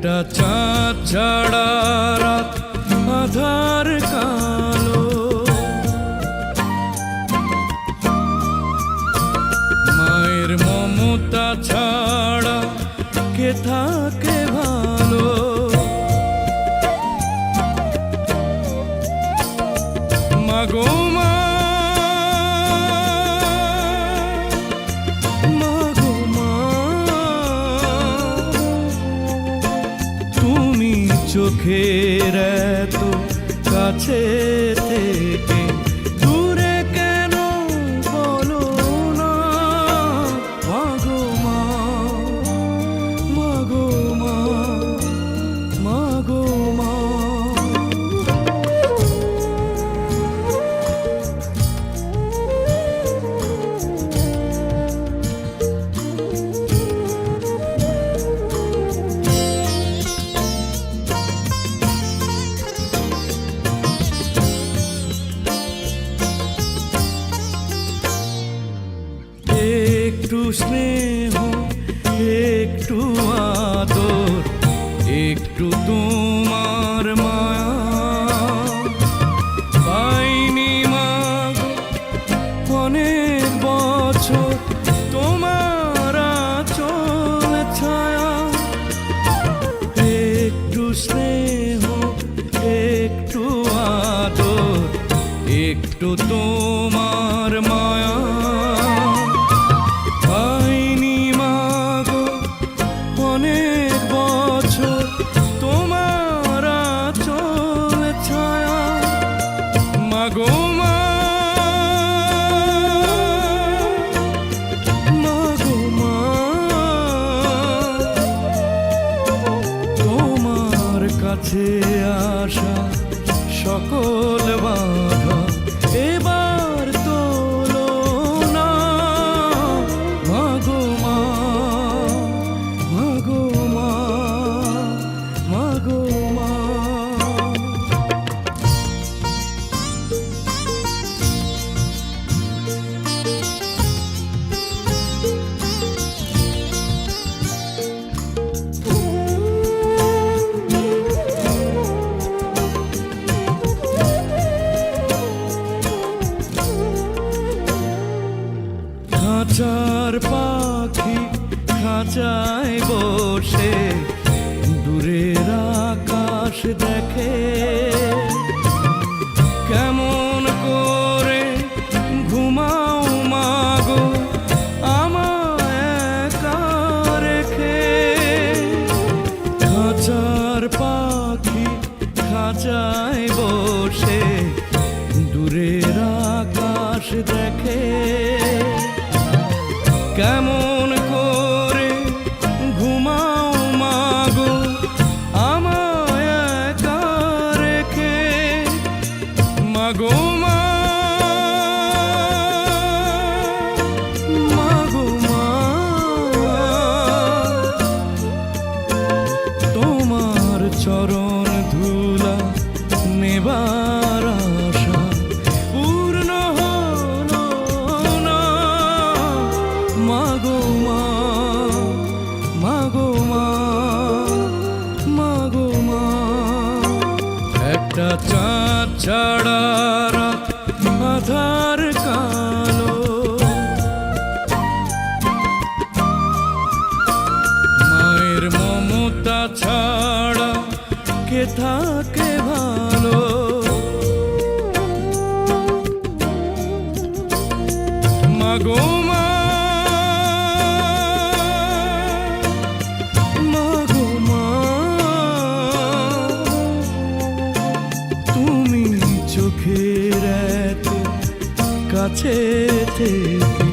একটা চাঁদ ছাড়া রাত আধার কালো, মায়ের মমতা ছাড়া কে থাকে ভালো। মাগো মা, মাগো মা, তুমি চোখের এত কাছে থেকে দূরে কেন বলো না? মাগো মা, মাগো মা, মাগো মা। একটু স্নেহ, একটু আদর, একটু তোমার মায়া পাইনি মাগো অনেক বছর, তোমার আঁচল ছায়া। একটু স্নেহ, একটু আদর, একটু তোমার মায়া পাইনি মাগো অনেক বছর, তোমার আঁচল ছায়া। মাগো মা, মাগো মা, তোমার কাছে আসা সকল বাধা এবার তোলো না। মাগো মা, মাগো মা, মাগো মা। খাঁচার পাখি খাঁচায় বসে দূরের আকাশ দেখে, কেমন করে ঘুমাও মাগো আমায় একা রেখে। খাঁচার পাখি খাঁচায় বসে দূরের আকাশ দেখে, কেমন করে ঘুমাও মাগো আমায় একা রেখে। মাগো মা, মাগো মা, তোমার চরণ ধুলা নেবার আশা পূর্ণ হলো না। মাগো মা, মাগো মা, মাগো মা। একটা চাঁদ ছাড়া রাত আধার কালো, মায়ের মমতা ছাড়া কে থাকে ভালো। মাগো মা, মাগো মা, তুমি চোখের এত কাছে থেকে